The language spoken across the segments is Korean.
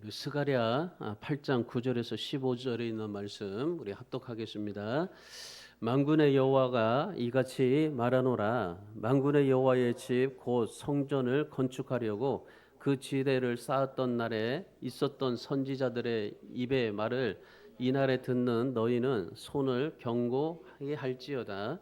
우리 스가랴 8장 9절에서 15절에 있는 말씀 우리 합독하겠습니다. 만군의 여호와가 이같이 말하노라. 만군의 여호와의 집 곧 성전을 건축하려고 그 지대를 쌓았던 날에 있었던 선지자들의 입의 말을 이날에 듣는 너희는 손을 경고하게 할지어다.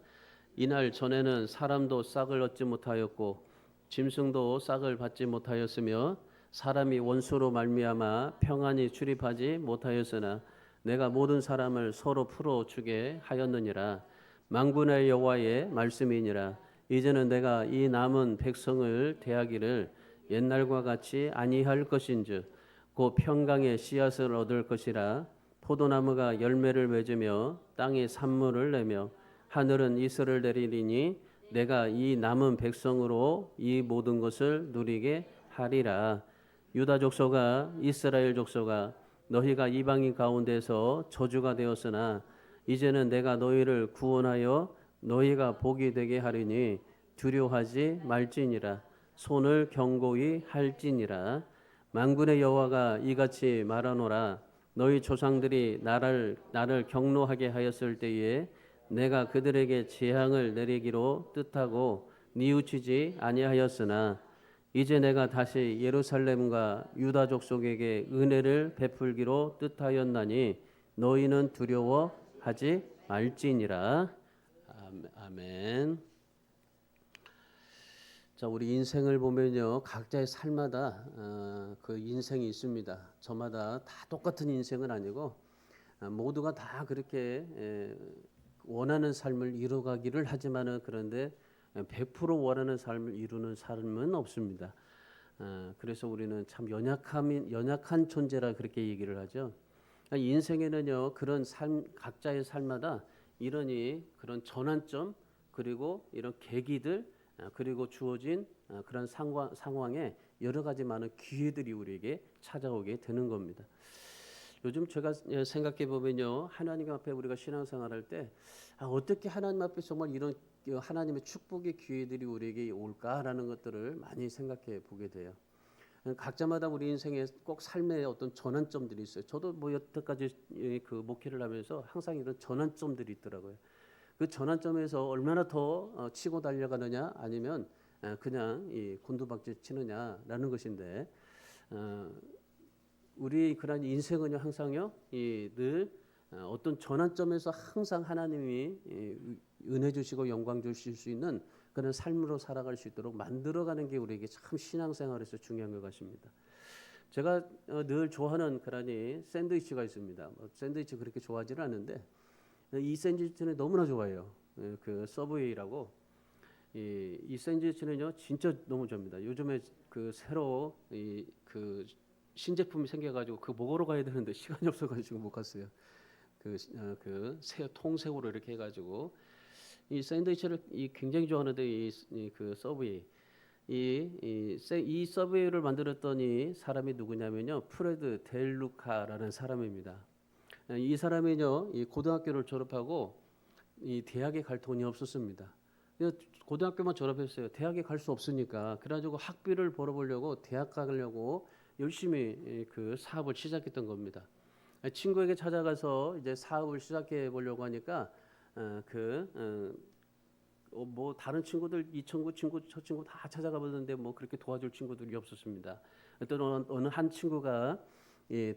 이날 전에는 사람도 싹을 얻지 못하였고 짐승도 싹을 받지 못하였으며 사람이 원수로 말미암아 평안히 출입하지 못하였으나 내가 모든 사람을 서로 풀어주게 하였느니라. 만군의 여호와의 말씀이니라. 이제는 내가 이 남은 백성을 대하기를 옛날과 같이 아니할 것인즉 곧 평강의 씨앗을 얻을 것이라. 포도나무가 열매를 맺으며 땅에 산물을 내며 하늘은 이슬을 내리리니 내가 이 남은 백성으로 이 모든 것을 누리게 하리라. 유다 족속아 이스라엘 족속아 너희가 이방인 가운데서 저주가 되었으나 이제는 내가 너희를 구원하여 너희가 복이 되게 하리니 두려워하지 말지니라. 손을 경고히 할지니라. 만군의 여호와가 이같이 말하노라. 너희 조상들이 나를 경노하게 하였을 때에 내가 그들에게 재앙을 내리기로 뜻하고 뉘우치지 아니하였으나 이제 내가 다시 예루살렘과 유다 족속에게 은혜를 베풀기로 뜻하였나니 너희는 두려워하지 말지니라. 아멘. 자, 우리 인생을 보면요, 각자의 삶마다 그 인생이 있습니다. 저마다 다 똑같은 인생은 아니고 모두가 다 그렇게 원하는 삶을 이루어가기를 하지만은 그런데 100% 원하는 삶을 이루는 삶은 없습니다. 그래서 우리는 참 연약한 존재라 그렇게 얘기를 하죠. 인생에는요 그런 삶 각자의 삶마다 이러니 그런 전환점 그리고 이런 계기들 그리고 주어진 그런 상황에 여러 가지 많은 기회들이 우리에게 찾아오게 되는 겁니다. 요즘 제가 생각해 보면요 하나님 앞에 우리가 신앙생활할 때 어떻게 하나님 앞에 정말 이런 하나님의 축복의 기회들이 우리에게 올까라는 것들을 많이 생각해 보게 돼요. 각자마다 우리 인생에 꼭 삶의 어떤 전환점들이 있어요. 저도 뭐 여태까지 그 목회를 하면서 항상 이런 전환점들이 있더라고요. 그 전환점에서 얼마나 더 치고 달려가느냐 아니면 그냥 이 곤두박질 치느냐라는 것인데 우리 그런 인생은요 항상요 늘 어떤 전환점에서 항상 하나님이 은혜 주시고 영광 주실 수 있는 그런 삶으로 살아갈 수 있도록 만들어가는 게 우리에게 참 신앙생활에서 중요한 것 같습니다. 제가 늘 좋아하는 그러니 샌드위치가 있습니다. 샌드위치 그렇게 좋아하지는 않는데 이 샌드위치는 너무나 좋아해요. 그 서브웨이라고 이 샌드위치는요 진짜 너무 좋습니다. 요즘에 그 새로 그 신제품이 생겨가지고 그 먹으러 가야 되는데 시간이 없어가지고 못 갔어요. 그 통새우로 이렇게 해가지고 이 샌드위치를 굉장히 좋아하는데 그 서브웨이 이 서브웨이를 만들었던 이 사람이 누구냐면요 프레드 델루카라는 사람입니다. 이 사람이요 이 고등학교를 졸업하고 이 대학에 갈 돈이 없었습니다. 고등학교만 졸업했어요. 대학에 갈 수 없으니까 그래가지고 학비를 벌어보려고 대학 가려고 열심히 그 사업을 시작했던 겁니다. 친구에게 찾아가서 이제 사업을 시작해 보려고 하니까 뭐 다른 친구들 이 친구 저 친구 다 찾아가 보는데 뭐 그렇게 도와줄 친구들이 없었습니다. 또 어느 한 친구가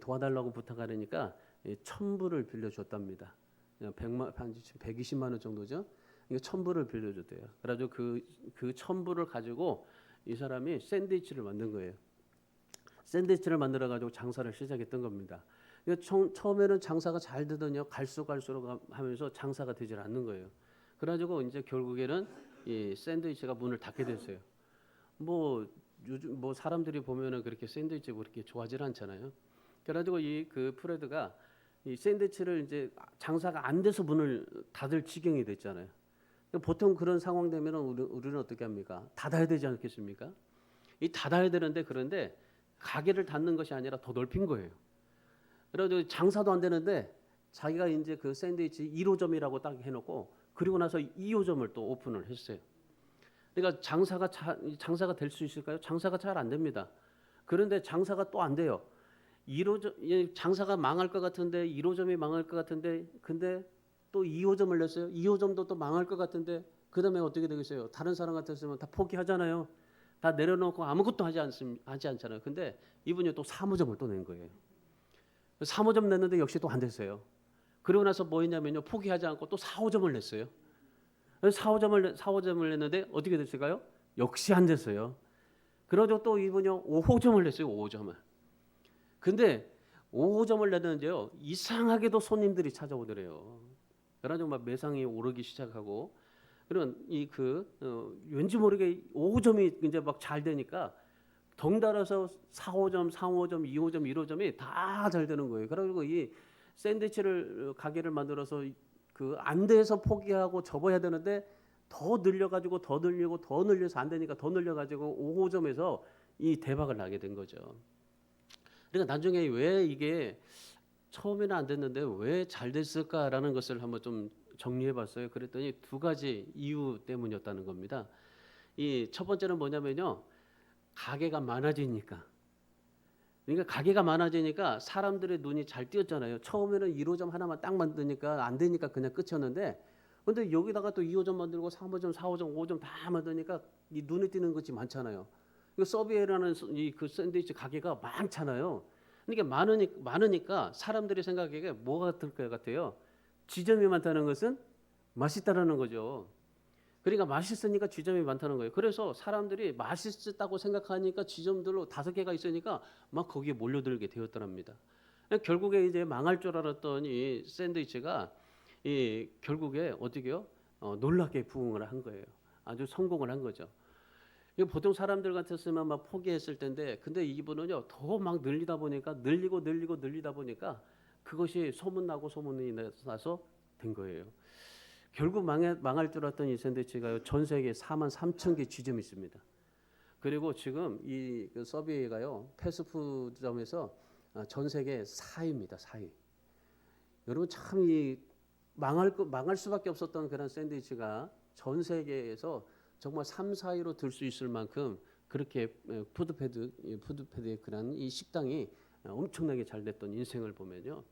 도와달라고 부탁하려니까 1,000불을 빌려줬답니다. 120만 원 정도죠. 이거 1,000불을 빌려줬대요. 그래가지고 그 1,000불을 가지고 이 사람이 샌드위치를 만든 거예요. 샌드위치를 만들어 가지고 장사를 시작했던 겁니다. 처음에는 장사가 잘 되더니요 갈수록 하면서 장사가 되질 않는 거예요. 그래가지고 이제 결국에는 이 샌드위치가 문을 닫게 됐어요. 뭐 요즘 뭐 사람들이 보면은 그렇게 샌드위치 그렇게 좋아하질 않잖아요. 그래가지고 그 프레드가 이 샌드위치를 이제 장사가 안 돼서 문을 닫을 지경이 됐잖아요. 보통 그런 상황 되면은 우리는 어떻게 합니까? 닫아야 되지 않겠습니까? 이 닫아야 되는데 그런데 가게를 닫는 것이 아니라 더 넓힌 거예요. 그래가지고 장사도 안 되는데 자기가 이제 그 샌드위치 1호점이라고 딱 해놓고 그리고 나서 2호점을 또 오픈을 했어요. 그러니까 장사가 될 수 있을까요? 장사가 잘 안 됩니다. 그런데 장사가 또 안 돼요. 장사가 망할 것 같은데 1호점이 망할 것 같은데 근데 또 2호점을 냈어요. 2호점도 또 망할 것 같은데 그다음에 어떻게 되겠어요? 다른 사람 같았으면 다 포기하잖아요. 다 내려놓고 아무것도 하지 않잖아요. 근데 이분이 또 3호점을 또 낸 거예요. 3호점 냈는데 역시 또 안 됐어요. 그러고 나서 뭐 했냐면요. 포기하지 않고 또 4호점을 냈어요. 4호점을 냈는데 어떻게 됐을까요? 역시 안 됐어요. 그러고 또 이분이 5호점을 냈어요. 5호점을. 근데 5호점을 냈는데요. 이상하게도 손님들이 찾아오더래요. 그래가지고 막 매상이 오르기 시작하고 그런 왠지 모르게 5호점이 이제 막 잘 되니까 덩달아서 4호점, 3호점, 2호점, 1호점이 다 잘 되는 거예요. 그래가지고 이 샌드위치를 가게를 만들어서 그 안 돼서 포기하고 접어야 되는데 더 늘려가지고 더 늘리고 더 늘려서 안 되니까 더 늘려가지고 5호점에서 이 대박을 나게 된 거죠. 그러니까 나중에 왜 이게 처음에는 안 됐는데 왜 잘 됐을까라는 것을 한번 좀 정리해봤어요. 그랬더니 두 가지 이유 때문이었다는 겁니다. 이 첫 번째는 뭐냐면요, 가게가 많아지니까. 그러니까 가게가 많아지니까 사람들의 눈이 잘 띄었잖아요. 처음에는 1호점 하나만 딱 만드니까 안 되니까 그냥 끝이었는데, 근데 여기다가 또 2호점 만들고 3호점, 4호점, 5호점 다 만드니까 이 눈에 띄는 것이 많잖아요. 이거 서비에라는 이 그 샌드위치 가게가 많잖아요. 그러니까 많으니까 사람들이 생각하기에 뭐가 같을 것 같아요? 지점이 많다는 것은 맛있다라는 거죠. 그러니까 맛있으니까 지점이 많다는 거예요. 그래서 사람들이 맛있다고 생각하니까 지점들로 5개가 있으니까 막 거기에 몰려들게 되었더랍니다. 결국에 이제 망할 줄 알았던 이 샌드위치가 이 결국에 어떻게요? 놀랍게 부흥을 한 거예요. 아주 성공을 한 거죠. 이거 보통 사람들 같았으면 막 포기했을 텐데, 근데 이분은요 더 막 늘리다 보니까 늘리다 보니까 그것이 소문이 나서 된 거예요. 결국 망할 줄 알았던 이 샌드위치가요 전 세계 4만 3천 개 지점이 있습니다. 그리고 지금 그 서비가요 패스트푸드점에서 전 세계 4위입니다. 4위. 여러분 참 이 망할 수밖에 없었던 그런 샌드위치가 전 세계에서 정말 3, 4위로 들 수 있을 만큼 그렇게 푸드패드의 그런 이 식당이 엄청나게 잘 됐던 인생을 보면요.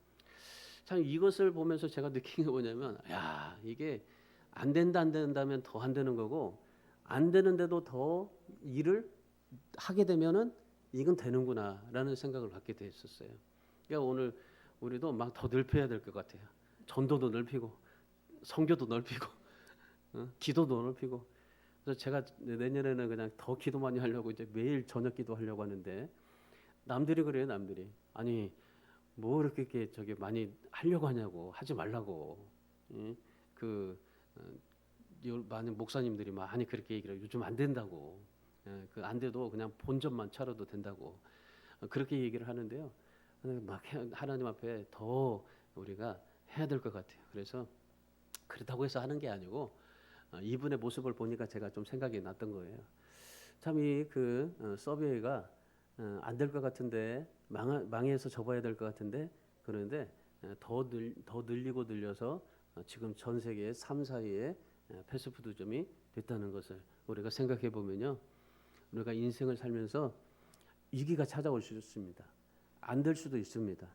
참 이것을 보면서 제가 느낀 게 뭐냐면, 야 이게 안 된다면 더 안 되는 거고, 안 되는데도 더 일을 하게 되면은 이건 되는구나라는 생각을 갖게 됐었어요. 그러니까 오늘 우리도 막 더 넓혀야 될 것 같아요. 전도도 넓히고, 선교도 넓히고, 기도도 넓히고. 그래서 제가 내년에는 그냥 더 기도 많이 하려고 이제 매일 저녁 기도하려고 하는데, 남들이 그래요. 남들이 아니 뭐 이렇게 저기 많이 하려고 하냐고, 하지 말라고. 그 많은 목사님들이 많이 그렇게 얘기를 해요. 요즘 안 된다고. 그 안 돼도 그냥 본전만 차려도 된다고. 그렇게 얘기를 하는데요. 막 하나님 앞에 더 우리가 해야 될 것 같아요. 그래서 그렇다고 해서 하는 게 아니고 이분의 모습을 보니까 제가 좀 생각이 났던 거예요. 참 이 서비가 안 될 것 같은데 망해서 접어야 될 것 같은데 그런데 더 늘리고 늘려서 지금 전 세계 3, 4위의 패스트푸드점이 됐다는 것을 우리가 생각해 보면요. 우리가 인생을 살면서 위기가 찾아올 수 있습니다. 안 될 수도 있습니다.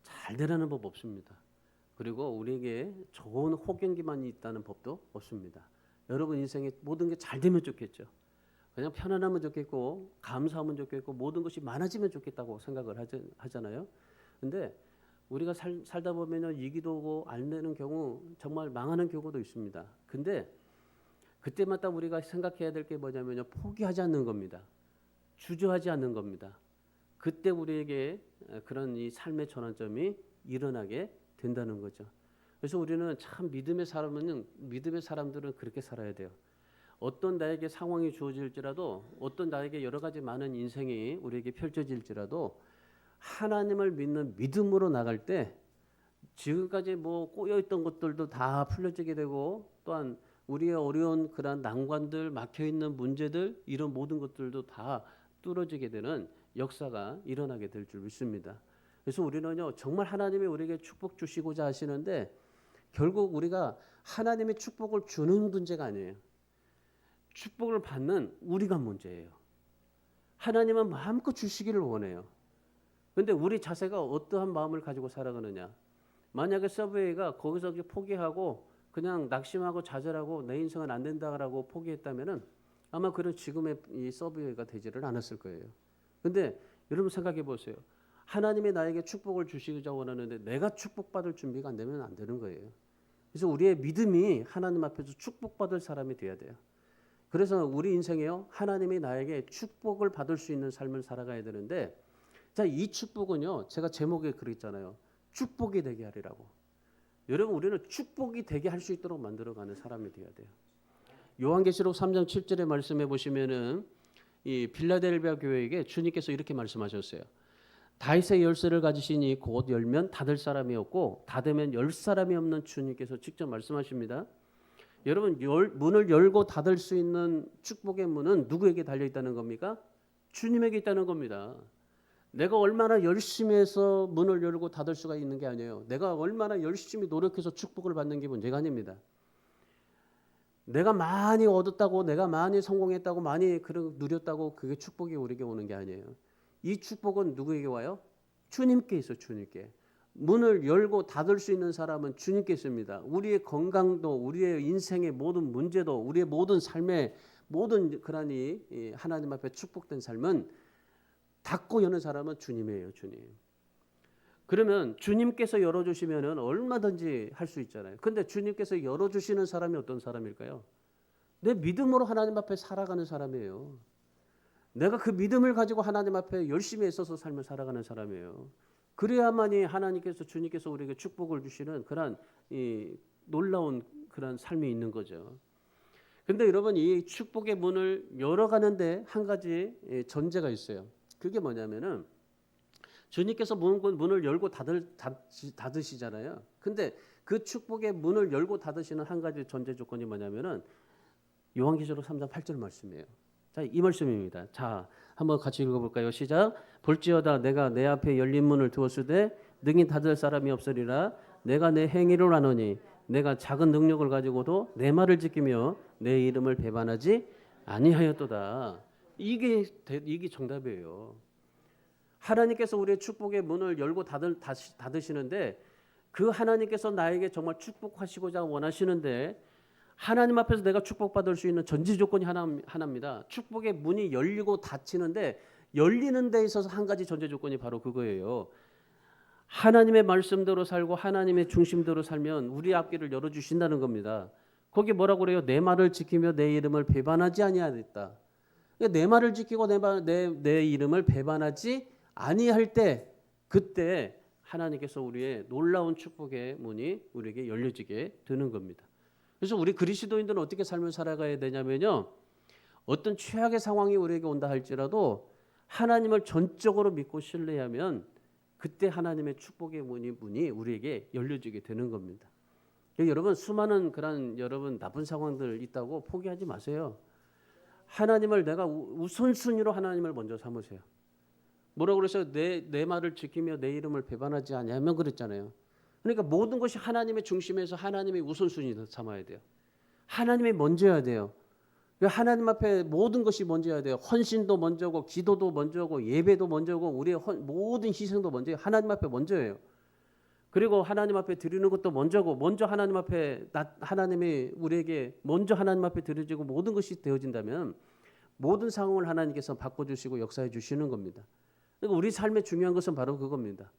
잘 되라는 법 없습니다. 그리고 우리에게 좋은 혹연기만 있다는 법도 없습니다. 여러분 인생에 모든 게 잘 되면 좋겠죠. 그냥 편안하면 좋겠고 감사하면 좋겠고 모든 것이 많아지면 좋겠다고 생각을 하잖아요. 근데 우리가 살다 보면은 위기도 오고 안 되는 경우 정말 망하는 경우도 있습니다. 근데 그때마다 우리가 생각해야 될 게 뭐냐면요. 포기하지 않는 겁니다. 주저하지 않는 겁니다. 그때 우리에게 그런 이 삶의 전환점이 일어나게 된다는 거죠. 그래서 우리는 참 믿음의 사람들은 그렇게 살아야 돼요. 어떤 나에게 상황이 주어질지라도 어떤 나에게 여러 가지 많은 인생이 우리에게 펼쳐질지라도 하나님을 믿는 믿음으로 나갈 때 지금까지 뭐 꼬여있던 것들도 다 풀려지게 되고 또한 우리의 어려운 그런 난관들 막혀있는 문제들 이런 모든 것들도 다 뚫어지게 되는 역사가 일어나게 될 줄 믿습니다. 그래서 우리는요 정말 하나님이 우리에게 축복 주시고자 하시는데 결국 우리가 하나님의 축복을 주는 문제가 아니에요. 축복을 받는 우리가 문제예요. 하나님은 마음껏 주시기를 원해요. 근데 우리 자세가 어떠한 마음을 가지고 살아가느냐. 만약에 서브웨이가 거기서 포기하고 그냥 낙심하고 좌절하고 내 인생은 안 된다라고 포기했다면은 아마 그런 지금의 이 서브웨이가 되지를 않았을 거예요. 근데 여러분 생각해 보세요. 하나님이 나에게 축복을 주시고자 원하는데 내가 축복받을 준비가 안 되면 안 되는 거예요. 그래서 우리의 믿음이 하나님 앞에서 축복받을 사람이 돼야 돼요. 그래서 우리 인생에요. 하나님이 나에게 축복을 받을 수 있는 삶을 살아가야 되는데 자, 이 축복은요. 제가 제목에 그랬잖아요. 축복이 되게 하리라고. 여러분 우리는 축복이 되게 할 수 있도록 만들어가는 사람이 돼야 돼요. 요한계시록 3장 7절에 말씀해 보시면은 이 빌라델비아 교회에게 주님께서 이렇게 말씀하셨어요. 다윗의 열쇠를 가지시니 곧 열면 닫을 사람이 없고 닫으면 열 사람이 없는 주님께서 직접 말씀하십니다. 여러분 문을 열고 닫을 수 있는 축복의 문은 누구에게 달려 있다는 겁니까? 주님에게 있다는 겁니다. 내가 얼마나 열심히 해서 문을 열고 닫을 수가 있는 게 아니에요. 내가 얼마나 열심히 노력해서 축복을 받는 게 문제가 아닙니다. 내가 많이 얻었다고 내가 많이 성공했다고 많이 누렸다고 그게 축복이 우리에게 오는 게 아니에요. 이 축복은 누구에게 와요? 주님께 있어. 주님께. 문을 열고 닫을 수 있는 사람은 주님께 있습니다. 우리의 건강도 우리의 인생의 모든 문제도 우리의 모든 삶의 모든 그러니 하나님 앞에 축복된 삶은 닫고 여는 사람은 주님이에요. 주님. 그러면 주님께서 열어주시면 얼마든지 할 수 있잖아요. 근데 주님께서 열어주시는 사람이 어떤 사람일까요? 내 믿음으로 하나님 앞에 살아가는 사람이에요. 내가 그 믿음을 가지고 하나님 앞에 열심히 애써서 삶을 살아가는 사람이에요. 그래야만이 하나님께서 주님께서 우리에게 축복을 주시는 그런 이 놀라운 그런 삶이 있는 거죠. 근데 여러분 이 축복의 문을 열어가는데 한 가지 전제가 있어요. 그게 뭐냐면은 주님께서 문을 열고 닫으시잖아요. 근데 그 축복의 문을 열고 닫으시는 한 가지 전제 조건이 뭐냐면은 요한계시록 3장 8절 말씀이에요. 자, 이 말씀입니다. 자, 한번 같이 읽어볼까요? 시작. 볼지어다 내가 내 앞에 열린 문을 두었으되 능히 닫을 사람이 없으리라. 내가 내 행위를 아노니 내가 작은 능력을 가지고도 내 말을 지키며 내 이름을 배반하지 아니하였도다. 이게 정답이에요. 하나님께서 우리의 축복의 문을 열고 닫으시는데 그 하나님께서 나에게 정말 축복하시고자 원하시는데 하나님 앞에서 내가 축복받을 수 있는 전제 조건이 하나입니다. 축복의 문이 열리고 닫히는데 열리는 데 있어서 한 가지 전제 조건이 바로 그거예요. 하나님의 말씀대로 살고 하나님의 중심대로 살면 우리 앞길을 열어주신다는 겁니다. 거기 뭐라고 그래요? 내 말을 지키며 내 이름을 배반하지 아니하였다. 내 말을 지키고 내 이름을 배반하지 아니할 때 그때 하나님께서 우리의 놀라운 축복의 문이 우리에게 열려지게 되는 겁니다. 그래서 우리 그리스도인들은 어떻게 삶을 살아가야 되냐면요. 어떤 최악의 상황이 우리에게 온다 할지라도 하나님을 전적으로 믿고 신뢰하면 그때 하나님의 축복의 문이 우리에게 열려지게 되는 겁니다. 여러분 수많은 그런 여러분 나쁜 상황들 있다고 포기하지 마세요. 하나님을 내가 우선순위로 하나님을 먼저 삼으세요. 뭐라고 그래서 내 말을 지키며 내 이름을 배반하지 아니하면 그랬잖아요. 그러니까 모든 것이 하나님의 중심에서 하나님의 우선순위로 삼아야 돼요. 하나님이 먼저야 돼요. 하나님 앞에 모든 것이 먼저야 돼요. 헌신도 먼저고 기도도 먼저고 예배도 먼저고 우리의 모든 희생도 먼저예요. 하나님 앞에 먼저예요. 그리고 하나님 앞에 드리는 것도 먼저고 먼저 하나님 앞에 하나님이 우리에게 먼저 하나님 앞에 드려지고 모든 것이 되어진다면 모든 상황을 하나님께서 바꿔주시고 역사해 주시는 겁니다. 그러니까 우리 삶의 중요한 것은 바로 그겁니다.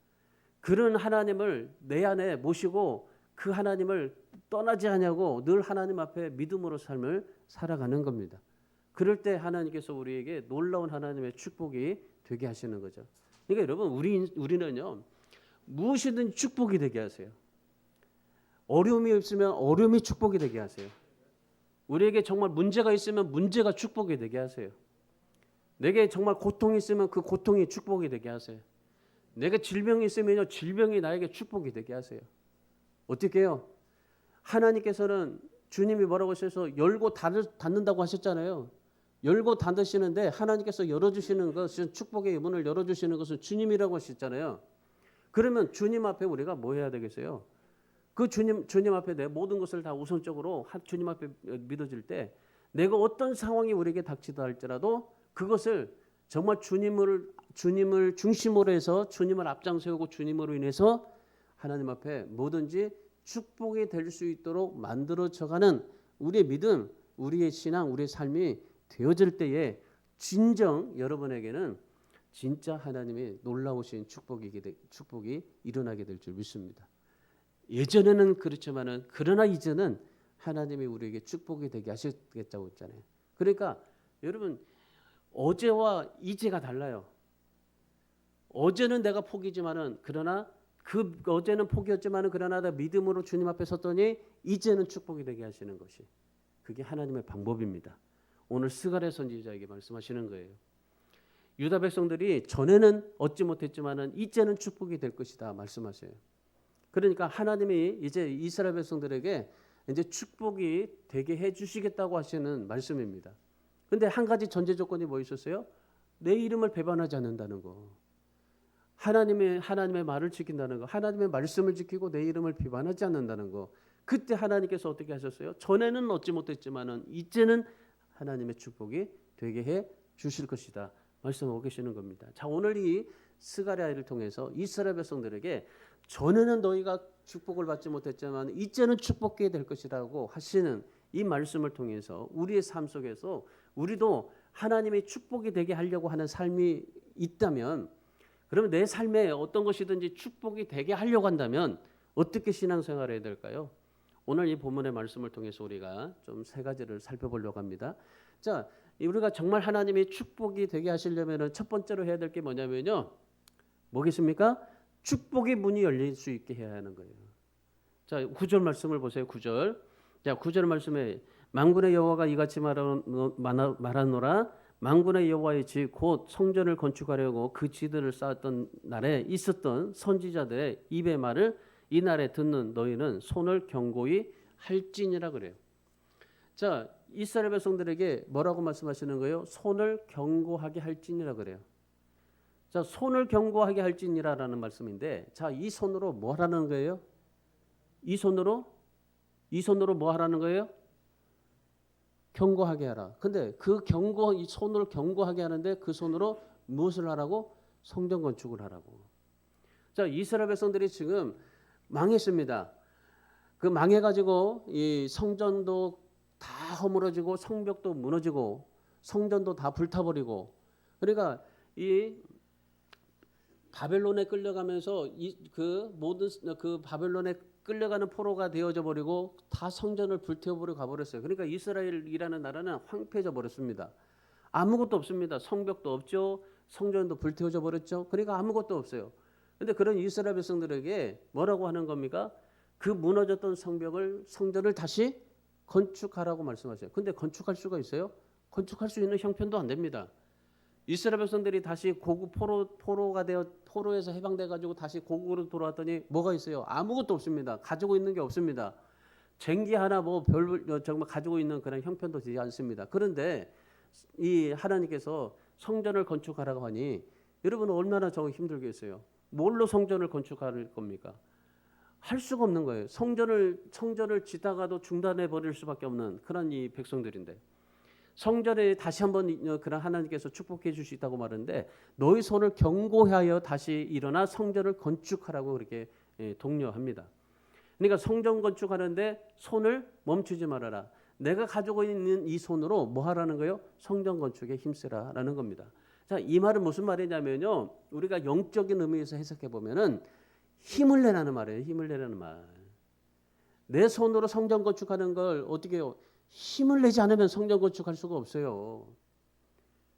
그런 하나님을 내 안에 모시고 그 하나님을 떠나지 않냐고 늘 하나님 앞에 믿음으로 삶을 살아가는 겁니다. 그럴 때 하나님께서 우리에게 놀라운 하나님의 축복이 되게 하시는 거죠. 그러니까 여러분 우리는요 무엇이든 축복이 되게 하세요. 어려움이 있으면 어려움이 축복이 되게 하세요. 우리에게 정말 문제가 있으면 문제가 축복이 되게 하세요. 내게 정말 고통이 있으면 그 고통이 축복이 되게 하세요. 내가 질병이 있으면요 질병이 나에게 축복이 되게 하세요. 어떻게 해요? 하나님께서는 주님이 뭐라고 하셔서 열고 닫는다고 하셨잖아요. 열고 닫으시는데 하나님께서 열어주시는 것은 축복의 문을 열어주시는 것은 주님이라고 하셨잖아요. 그러면 주님 앞에 우리가 뭐 해야 되겠어요? 그 주님 앞에 내 모든 것을 다 우선적으로 주님 앞에 믿어질 때 내가 어떤 상황이 우리에게 닥치다 할지라도 그것을 정말 주님을 중심으로 해서 주님을 앞장 세우고 주님으로 인해서 하나님 앞에 뭐든지 축복이 될 수 있도록 만들어져가는 우리의 믿음, 우리의 신앙, 우리의 삶이 되어질 때에 진정 여러분에게는 진짜 하나님의 놀라우신 축복이 일어나게 될 줄 믿습니다. 예전에는 그렇지만은 그러나 이제는 하나님이 우리에게 축복이 되게 하시겠다고 했잖아요. 그러니까 여러분 어제와 이제가 달라요. 어제는 내가 포기지만은 그러나 그 어제는 포기였지만은 그러나 내 믿음으로 주님 앞에 섰더니 이제는 축복이 되게 하시는 것이 그게 하나님의 방법입니다. 오늘 스가랴 선지자에게 말씀하시는 거예요. 유다 백성들이 전에는 얻지 못했지만은 이제는 축복이 될 것이다 말씀하세요. 그러니까 하나님이 이제 이스라엘 백성들에게 이제 축복이 되게 해 주시겠다고 하시는 말씀입니다. 근데 한 가지 전제 조건이 뭐 있었어요? 내 이름을 배반하지 않는다는 거. 하나님의 말을 지킨다는 거. 하나님의 말씀을 지키고 내 이름을 비반하지 않는다는 거. 그때 하나님께서 어떻게 하셨어요? 전에는 얻지 못했지만은 이제는 하나님의 축복이 되게 해 주실 것이다. 말씀하고 계시는 겁니다. 자, 오늘 이 스가랴를 통해서 이스라엘 백성들에게 전에는 너희가 축복을 받지 못했지만 이제는 축복이 될 것이라고 하시는 이 말씀을 통해서 우리의 삶 속에서 우리도 하나님의 축복이 되게 하려고 하는 삶이 있다면 그러면 내 삶에 어떤 것이든지 축복이 되게 하려고 한다면 어떻게 신앙생활을 해야 될까요? 오늘 이 본문의 말씀을 통해서 우리가 좀 세 가지를 살펴보려고 합니다. 자, 우리가 정말 하나님의 축복이 되게 하시려면 첫 번째로 해야 될 게 뭐냐면요. 뭐겠습니까? 축복의 문이 열릴 수 있게 해야 하는 거예요. 자, 9절 말씀을 보세요. 9절. 자, 9절 말씀에 만군의 여호와가 이같이 말하노라. 만군의 여호와의 집 곧 성전을 건축하려고 그 지들을 쌓았던 날에 있었던 선지자들의 입의 말을 이 날에 듣는 너희는 손을 견고히 할지니라 그래요. 자, 이스라엘 백성들에게 뭐라고 말씀하시는 거예요? 손을 견고하게 할지니라 그래요. 자, 손을 견고하게 할지니라라는 말씀인데, 자, 이 손으로 뭐 하라는 거예요? 이 손으로 뭐 하라는 거예요? 견고하게 하라. 근데 이 손을 견고하게 하는데 그 손으로 무엇을 하라고? 성전 건축을 하라고. 자, 이스라엘 백성들이 지금 망했습니다. 그 망해가지고 이 성전도 다 허물어지고 성벽도 무너지고 성전도 다 불타버리고 그러니까 이 바벨론에 끌려가면서 그 모든 그 바벨론에 끌려가는 포로가 되어져 버리고 다 성전을 불태워버리고 가버렸어요. 그러니까 이스라엘이라는 나라는 황폐해져 버렸습니다. 아무것도 없습니다. 성벽도 없죠. 성전도 불태워져 버렸죠. 그러니까 아무것도 없어요. 그런데 그런 이스라엘 백성들에게 뭐라고 하는 겁니까? 그 무너졌던 성전을 다시 건축하라고 말씀하세요. 근데 건축할 수가 있어요? 건축할 수 있는 형편도 안 됩니다. 이스라엘 백성들이 다시 고국 포로에서 해방돼 가지고 다시 고국으로 돌아왔더니 뭐가 있어요? 아무것도 없습니다. 가지고 있는 게 없습니다. 쟁기 하나 정말 가지고 있는 그런 형편도 되지 않습니다. 그런데 이 하나님께서 성전을 건축하라고 하니 여러분은 얼마나 힘들겠어요? 뭘로 성전을 건축할 겁니까? 할 수가 없는 거예요. 성전을 짓다가도 중단해 버릴 수밖에 없는 그런 이 백성들인데 성전에 다시 한번 그런 하나님께서 축복해 줄 수 있다고 말하는데 너희 손을 견고하여 다시 일어나 성전을 건축하라고 그렇게 독려합니다. 그러니까 성전 건축하는데 손을 멈추지 말아라. 내가 가지고 있는 이 손으로 뭐 하라는 거예요? 성전 건축에 힘쓰라라는 겁니다. 자, 이 말은 무슨 말이냐면요. 우리가 영적인 의미에서 해석해 보면은 힘을 내라는 말이에요. 힘을 내라는 말. 내 손으로 성전 건축하는 걸 어떻게 해요? 힘을 내지 않으면 성전 건축할 수가 없어요.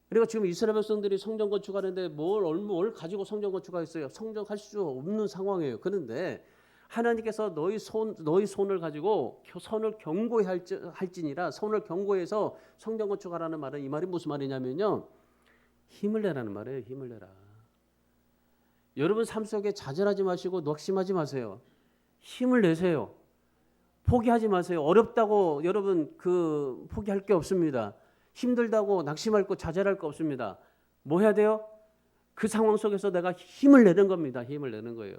그리고 지금 이스라엘 백성들이 성전 건축하는데 뭘 가지고 성전 건축하겠어요? 성전할 수 없는 상황이에요. 그런데 하나님께서 너희 손을 가지고 손을 견고히 할지니라 손을 견고해서 성전 건축하라는 말은 이 말이 무슨 말이냐면요. 힘을 내라는 말이에요. 힘을 내라. 여러분 삶 속에 좌절하지 마시고 낙심하지 마세요. 힘을 내세요. 포기하지 마세요. 어렵다고 여러분 포기할 게 없습니다. 힘들다고 낙심할 거 좌절할 거 없습니다. 뭐 해야 돼요? 그 상황 속에서 내가 힘을 내는 겁니다. 힘을 내는 거예요.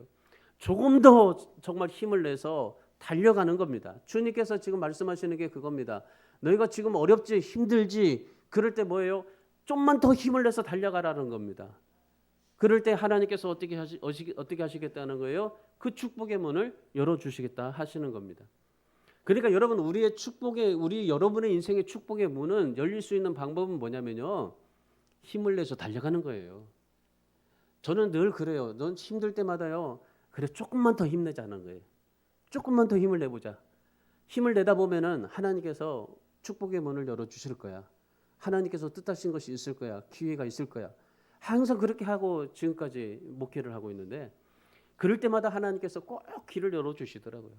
조금 더 정말 힘을 내서 달려가는 겁니다. 주님께서 지금 말씀하시는 게 그겁니다. 너희가 지금 어렵지 힘들지 그럴 때 뭐예요? 좀만 더 힘을 내서 달려가라는 겁니다. 그럴 때 하나님께서 어떻게 하시겠다는 거예요? 그 축복의 문을 열어주시겠다 하시는 겁니다. 그러니까 여러분, 우리 여러분의 인생의 축복의 문은 열릴 수 있는 방법은 뭐냐면요, 힘을 내서 달려가는 거예요. 저는 늘 그래요. 넌 힘들 때마다요, 그래 조금만 더 힘내자는 거예요. 조금만 더 힘을 내보자. 힘을 내다 보면은 하나님께서 축복의 문을 열어주실 거야. 하나님께서 뜻하신 것이 있을 거야. 기회가 있을 거야. 항상 그렇게 하고 지금까지 목회를 하고 있는데, 그럴 때마다 하나님께서 꼭 길을 열어주시더라고요.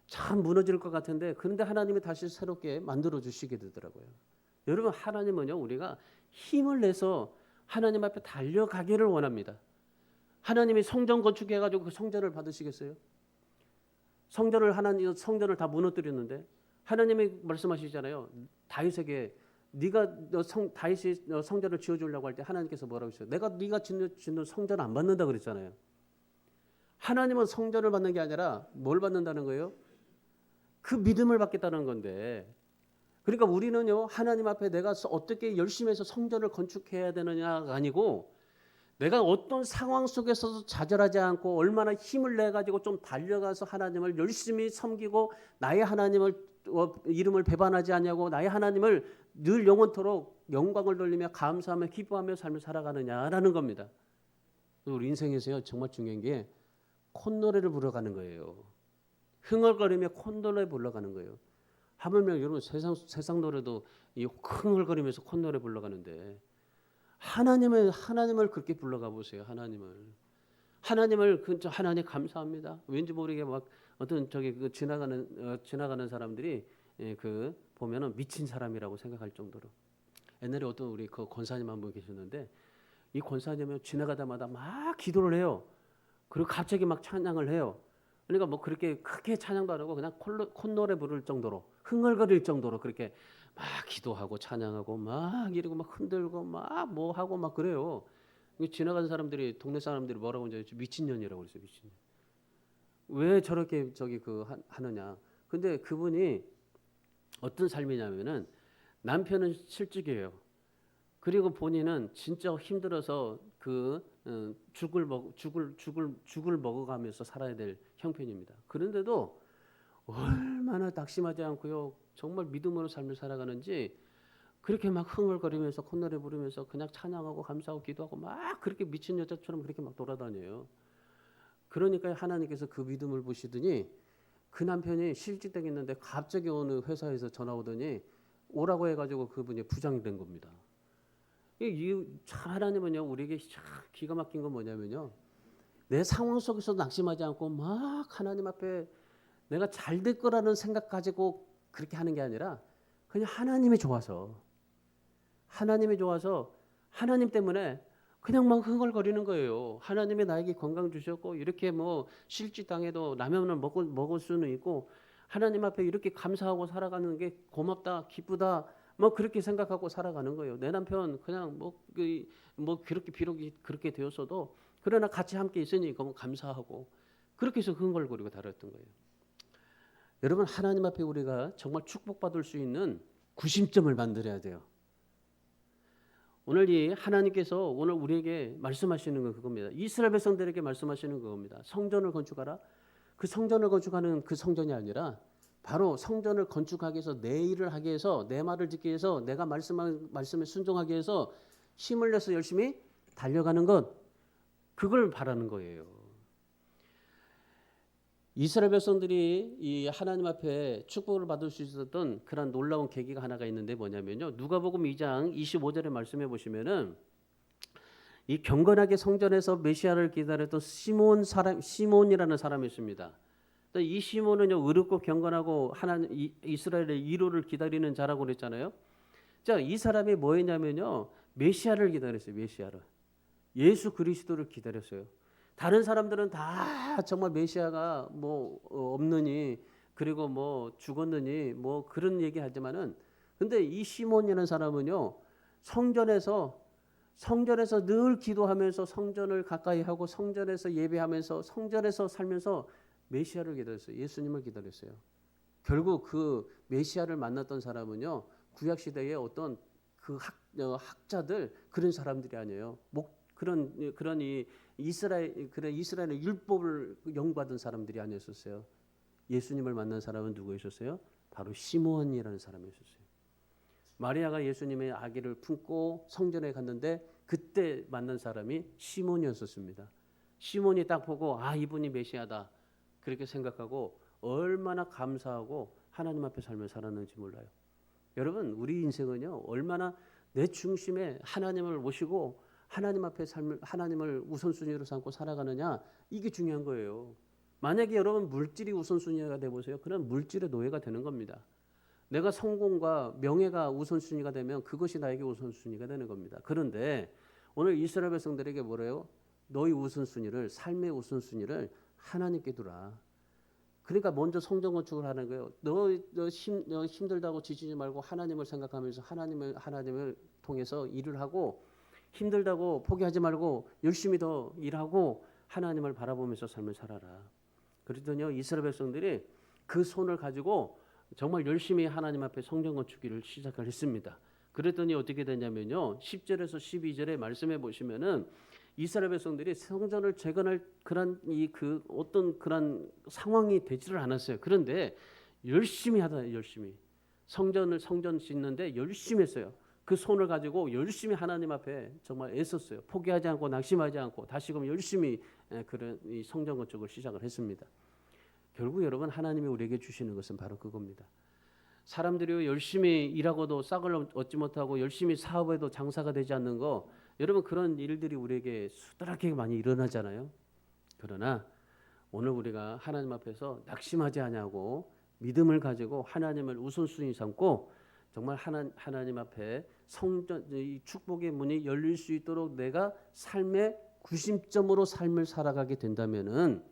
참 무너질 것 같은데, 그런데 하나님이 다시 새롭게 만들어 주시게 되더라고요. 여러분, 하나님은요, 우리가 힘을 내서 하나님 앞에 달려가기를 원합니다. 하나님이 성전 건축해가지고 그 성전을 받으시겠어요? 성전을 다 무너뜨렸는데 하나님이 말씀하시잖아요. 다윗에게 다윗이 성전을 지어주려고 할 때 하나님께서 뭐라고 하셨어요? 네가 짓는 성전 안 받는다 그랬잖아요. 하나님은 성전을 받는 게 아니라 뭘 받는다는 거예요? 그 믿음을 받겠다는 건데, 그러니까 우리는요, 하나님 앞에 내가 어떻게 열심히 해서 성전을 건축해야 되느냐가 아니고, 내가 어떤 상황 속에서도 좌절하지 않고 얼마나 힘을 내 가지고 좀 달려가서 하나님을 열심히 섬기고 나의 하나님을 이름을 배반하지 않냐고, 나의 하나님을 늘 영원토록 영광을 돌리며 감사하며 기뻐하며 삶을 살아가느냐라는 겁니다. 우리 인생에서요, 정말 중요한 게 콧노래를 불러가는 거예요. 흥얼거리며 콧노래 불러가는 거예요. 하물며 여러분, 세상 노래도 이 흥얼거리면서 콧노래 불러가는데, 하나님을 그렇게 불러가 보세요. 하나님을 하나님 감사합니다. 왠지 모르게 막 어떤 지나가는 사람들이 그 보면은 미친 사람이라고 생각할 정도로. 옛날에 어떤 우리 그 권사님 한 분 계셨는데, 이 권사님은 지나가다마다 막 기도를 해요. 그리고 갑자기 막 찬양을 해요. 그러니까 뭐 그렇게 크게 찬양도 안 하고 그냥 콧노래 부를 정도로, 흥얼거릴 정도로 그렇게 막 기도하고 찬양하고 막 이러고 막 흔들고 막 뭐 하고 막 그래요. 지나가는 사람들이, 동네 사람들이 뭐라고 하는지 미친년이라고 그랬어요. 미친년. 왜 저렇게 하느냐. 근데 그분이 어떤 삶이냐면은, 남편은 실직이에요. 그리고 본인은 진짜 힘들어서 죽을 먹어가면서 살아야 될 형편입니다. 그런데도 얼마나 낙심하지 않고요, 정말 믿음으로 삶을 살아가는지, 그렇게 막 흥얼거리면서 콧노래 부르면서 그냥 찬양하고 감사하고 기도하고 막 그렇게 미친 여자처럼 그렇게 막 돌아다녀요. 그러니까 하나님께서 그 믿음을 보시더니, 그 남편이 실직되겠는데 갑자기 어느 회사에서 전화 오더니 오라고 해가지고 그분이 부장이 된 겁니다. 하나님은요, 우리에게 기가 막힌 건 뭐냐면요, 내 상황 속에서 낙심하지 않고 막 하나님 앞에 내가 잘 될 거라는 생각 가지고 그렇게 하는 게 아니라, 그냥 하나님이 좋아서 하나님 때문에 그냥 막 흥얼거리는 거예요. 하나님이 나에게 건강 주셨고, 이렇게 뭐 실직당해도 라면을 먹을 수는 있고, 하나님 앞에 이렇게 감사하고 살아가는 게 고맙다, 기쁘다, 뭐 그렇게 생각하고 살아가는 거예요. 내 남편 그냥 그렇게 비록 그렇게 되었어도, 그러나 같이 함께 있으니 뭐 감사하고, 그렇게 해서 흥얼거리고 다녔던 거예요. 여러분, 하나님 앞에 우리가 정말 축복받을 수 있는 구심점을 만들어야 돼요. 오늘 하나님께서 오늘 우리에게 말씀하시는 건 그겁니다. 이스라엘 백성들에게 말씀하시는 그겁니다. 성전을 건축하라. 그 성전을 건축하는 그 성전이 아니라, 바로 성전을 건축하기 위해서, 내 일을 하기 위해서, 내 말을 듣기 위해서, 내가 말씀에 순종하기 위해서 힘을 내서 열심히 달려가는 것, 그걸 바라는 거예요. 이스라엘 백성들이 이 하나님 앞에 축복을 받을 수 있었던 그런 놀라운 계기가 하나가 있는데 뭐냐면요, 누가복음 2장 25절에 말씀해 보시면은, 이 경건하게 성전에서 메시아를 기다렸던 시몬이라는 사람이 있습니다. 이 시몬은요, 의롭고 경건하고 이스라엘의 위로를 기다리는 자라고 그랬잖아요. 자, 이 사람이 뭐였냐면요, 메시아를 기다렸어요. 메시아를, 예수 그리스도를 기다렸어요. 다른 사람들은 다 정말 메시아가 뭐 없느니, 그리고 뭐 죽었느니, 뭐 그런 얘기하지만은, 근데 이 시몬이라는 사람은요, 성전에서 늘 기도하면서 성전을 가까이 하고 성전에서 예배하면서 성전에서 살면서 메시아를 기다렸어요. 예수님을 기다렸어요. 결국 그 메시아를 만났던 사람은요, 구약 시대의 어떤 그 학자들, 그런 사람들이 아니에요. 그런 이 이스라엘의 율법을 연구하던 사람들이 아니었었어요. 예수님을 만난 사람은 누구였었어요? 바로 시몬이라는 사람이었었어요. 마리아가 예수님의 아기를 품고 성전에 갔는데 그때 만난 사람이 시몬이었었습니다. 시몬이 딱 보고 이분이 메시아다 그렇게 생각하고 얼마나 감사하고 하나님 앞에 삶을 살았는지 몰라요. 여러분 우리 인생은요 얼마나 내 중심에 하나님을 모시고 하나님 앞에 삶을 하나님을 우선순위로 삼고 살아가느냐 이게 중요한 거예요. 만약에 여러분 물질이 우선순위가 돼 보세요. 그럼 물질의 노예가 되는 겁니다. 내가 성공과 명예가 우선순위가 되면 그것이 나에게 우선순위가 되는 겁니다. 그런데 오늘 이스라엘 백성들에게 뭐래요? 너희 우선순위를 삶의 우선순위를 하나님께 두라. 그러니까 먼저 성전 건축을 하는 거예요. 너 힘들다고 지치지 말고 하나님을 생각하면서 하나님을 통해서 일을 하고 힘들다고 포기하지 말고 열심히 더 일하고 하나님을 바라보면서 삶을 살아라. 그랬더니요 이스라엘 백성들이 그 손을 가지고 정말 열심히 하나님 앞에 성전 건축기를 시작을 했습니다. 그랬더니 어떻게 되냐면요 10절에서 12절에 말씀해 보시면은 이스라엘 백성들이 성전을 재건할 어떤 그런 상황이 되지를 않았어요. 그런데 열심히 하다 열심히 성전 짓는데 열심히 했어요. 그 손을 가지고 열심히 하나님 앞에 정말 애썼어요. 포기하지 않고 낙심하지 않고 다시금 열심히 그런 이 성전 건축을 시작을 했습니다. 결국 여러분 하나님이 우리에게 주시는 것은 바로 그겁니다. 사람들이 열심히 일하고도 싹을 얻지 못하고 열심히 사업해도 장사가 되지 않는 거 여러분 그런 일들이 우리에게 수두룩하게 많이 일어나잖아요. 그러나 오늘 우리가 하나님 앞에서 낙심하지 않냐고 믿음을 가지고 하나님을 우선순위 삼고 정말 하나님 앞에 성전 이 축복의 문이 열릴 수 있도록 내가 삶의 구심점으로 삶을 살아가게 된다면은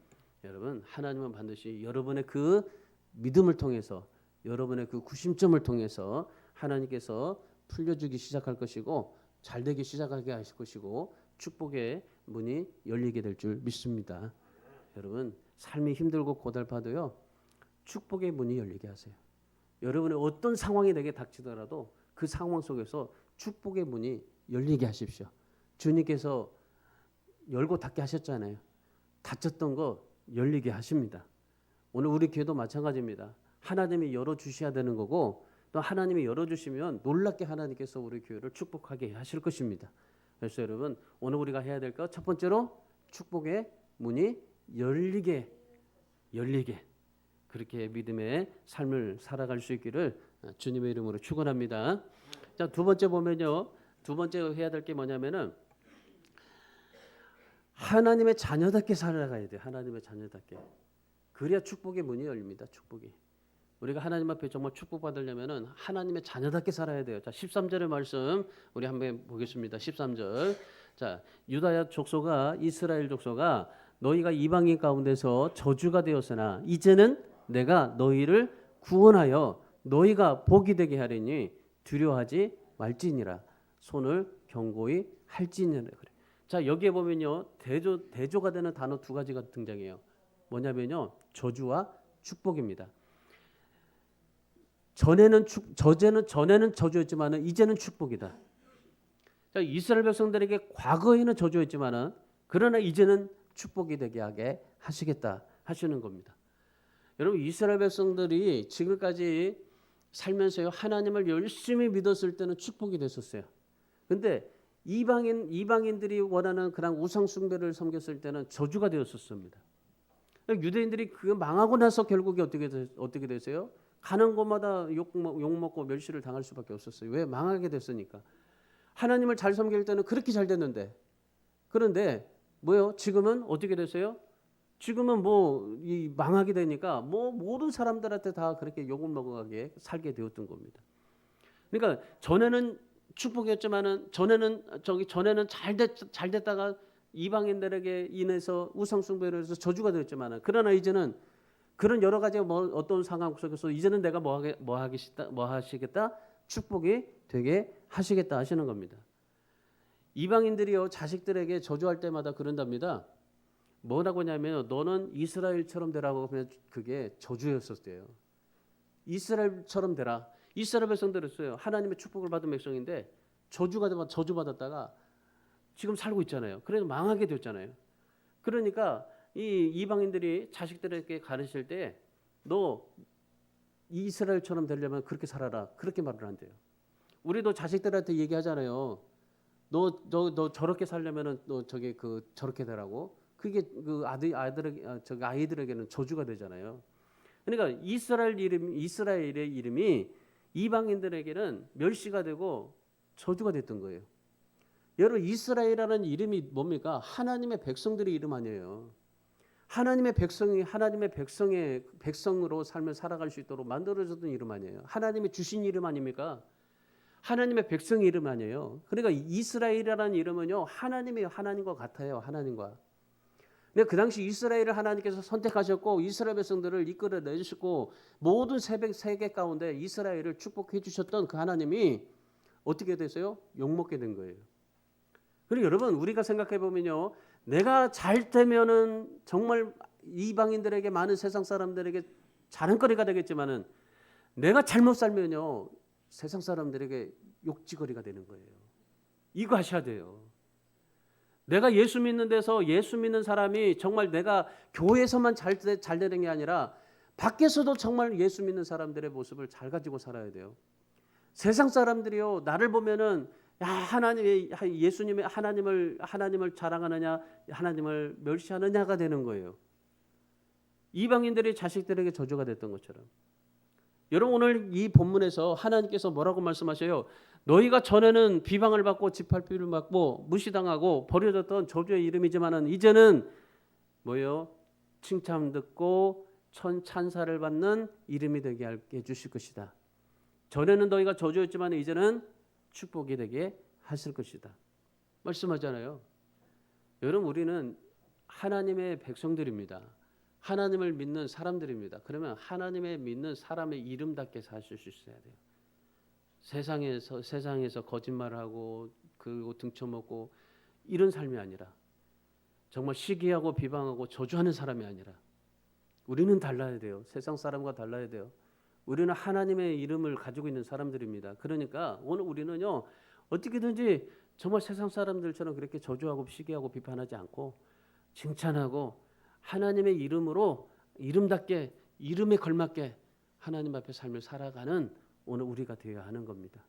여러분 하나님은 반드시 여러분의 그 믿음을 통해서 여러분의 그 구심점을 통해서 하나님께서 풀려주기 시작할 것이고 잘되기 시작하게 하실 것이고 축복의 문이 열리게 될 줄 믿습니다. 여러분 삶이 힘들고 고달파도요 축복의 문이 열리게 하세요. 여러분의 어떤 상황이 내게 닥치더라도 그 상황 속에서 축복의 문이 열리게 하십시오. 주님께서 열고 닫게 하셨잖아요. 닫혔던 거 열리게 하십니다. 오늘 우리 교회도 마찬가지입니다. 하나님이 열어주셔야 되는 거고 또 하나님이 열어주시면 놀랍게 하나님께서 우리 교회를 축복하게 하실 것입니다. 그래서 여러분 오늘 우리가 해야 될 것 첫 번째로 축복의 문이 열리게 그렇게 믿음의 삶을 살아갈 수 있기를 주님의 이름으로 축원합니다. 자, 두 번째 보면요. 두 번째 해야 될 게 뭐냐면은 하나님의 자녀답게 살아가야 돼요. 하나님의 자녀답게. 그래야 축복의 문이 열립니다. 축복이. 우리가 하나님 앞에 정말 축복받으려면은 하나님의 자녀답게 살아야 돼요. 자, 13절의 말씀 우리 한번 보겠습니다. 13절. 자, 유다 족속아 이스라엘 족속아 너희가 이방인 가운데서 저주가 되었으나 이제는 내가 너희를 구원하여 너희가 복이 되게 하리니 두려워하지 말지니라. 손을 견고히 할지니라. 그래. 자, 여기에 보면요. 대조가 되는 단어 두 가지가 등장해요. 뭐냐면요. 저주와 축복입니다. 전에는 저주였지만은 이제는 축복이다. 자, 이스라엘 백성들에게 과거에는 저주였지만은 그러나 이제는 축복이 되게 하게 하시겠다 하시는 겁니다. 여러분 이스라엘 백성들이 지금까지 살면서요 하나님을 열심히 믿었을 때는 축복이 됐었어요. 근데 이방인들이 원하는 그런 우상 숭배를 섬겼을 때는 저주가 되었었습니다. 유대인들이 그 망하고 나서 결국에 어떻게 되세요? 가는 곳마다 욕 먹고 멸시를 당할 수밖에 없었어요. 왜? 망하게 됐으니까. 하나님을 잘 섬길 때는 그렇게 잘 됐는데 그런데 뭐요? 지금은 어떻게 되세요? 지금은 이 망하게 되니까 모든 사람들한테 다 그렇게 욕을 먹어가게 살게 되었던 겁니다. 그러니까 전에는 축복이었지만은 전에는 잘 됐다가 이방인들에게 인해서 우상 숭배를 해서 저주가 되었지만은 그러나 이제는 그런 여러 가지 어떤 상황 속에서 이제는 내가 뭐 하시겠다? 축복이 되게 하시겠다 하시는 겁니다. 이방인들이요 자식들에게 저주할 때마다 그런답니다. 뭐라고 하냐면 너는 이스라엘처럼 되라고 하면 그게 저주였었대요. 이스라엘처럼 되라. 이스라엘 백성들이었어요. 하나님의 축복을 받은 백성인데 저주받았다가 지금 살고 있잖아요. 그래서 망하게 됐잖아요. 그러니까 이 이방인들이 자식들에게 가르칠 때 너 이스라엘처럼 되려면 그렇게 살아라. 그렇게 말을 한대요. 우리도 자식들한테 얘기하잖아요. 너 저렇게 살려면은 너 저렇게 되라고. 그게 그 아이들에게는 저주가 되잖아요. 그러니까 이스라엘의 이름이 이방인들에게는 멸시가 되고 저주가 됐던 거예요. 여러분 이스라엘이라는 이름이 뭡니까? 하나님의 백성들의 이름 아니에요. 하나님의 백성으로 삶을 살아갈 수 있도록 만들어졌던 이름 아니에요. 하나님이 주신 이름 아닙니까? 하나님의 백성의 이름 아니에요. 그러니까 이스라엘이라는 이름은요 하나님과 같아요. 하나님과. 근데 그 당시 이스라엘을 하나님께서 선택하셨고 이스라엘 백성들을 이끌어 내주시고 모든 세계 가운데 이스라엘을 축복해 주셨던 그 하나님이 어떻게 됐어요? 욕먹게 된 거예요. 그리고 여러분 우리가 생각해 보면요, 내가 잘 되면은 정말 이방인들에게 많은 세상 사람들에게 자랑거리가 되겠지만은 내가 잘못 살면요 세상 사람들에게 욕지거리가 되는 거예요. 이거 하셔야 돼요. 내가 예수 믿는 데서 예수 믿는 사람이 정말 내가 교회에서만 잘 되는 게 아니라 밖에서도 정말 예수 믿는 사람들의 모습을 잘 가지고 살아야 돼요. 세상 사람들이요 나를 보면은 예수님의 하나님을 자랑하느냐 하나님을 멸시하느냐가 되는 거예요. 이방인들이 자식들에게 저주가 됐던 것처럼. 여러분 오늘 이 본문에서 하나님께서 뭐라고 말씀하셔요? 너희가 전에는 비방을 받고 짓밟히를 받고 무시당하고 버려졌던 저주의 이름이지만은 이제는 뭐예요? 칭찬 듣고 찬사를 받는 이름이 되게 해주실 것이다. 전에는 너희가 저주였지만 이제는 축복이 되게 하실 것이다. 말씀하잖아요. 여러분 우리는 하나님의 백성들입니다. 하나님을 믿는 사람들입니다. 그러면 하나님의 믿는 사람의 이름답게 사실 수 있어야 돼요. 세상에서 거짓말을 하고 그리고 등쳐먹고 이런 삶이 아니라 정말 시기하고 비방하고 저주하는 사람이 아니라 우리는 달라야 돼요. 세상 사람과 달라야 돼요. 우리는 하나님의 이름을 가지고 있는 사람들입니다. 그러니까 오늘 우리는요 어떻게든지 정말 세상 사람들처럼 그렇게 저주하고 시기하고 비판하지 않고 칭찬하고 하나님의 이름으로 이름답게 이름에 걸맞게 하나님 앞에 삶을 살아가는 오늘 우리가 되어야 하는 겁니다.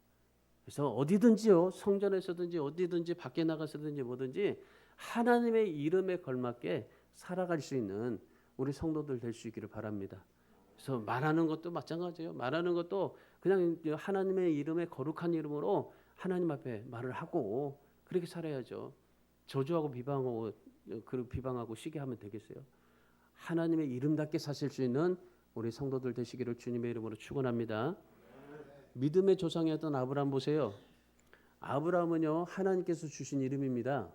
그래서 어디든지요 성전에서든지 어디든지 밖에 나가서든지 뭐든지 하나님의 이름에 걸맞게 살아갈 수 있는 우리 성도들 될 수 있기를 바랍니다. 그래서 말하는 것도 마찬가지예요. 말하는 것도 그냥 하나님의 이름에 거룩한 이름으로 하나님 앞에 말을 하고 그렇게 살아야죠. 저주하고 비방하고 시기하면 되겠어요. 하나님의 이름답게 사실 수 있는 우리 성도들 되시기를 주님의 이름으로 축원합니다. 믿음의 조상이었던 아브라함 보세요. 아브라함은요 하나님께서 주신 이름입니다.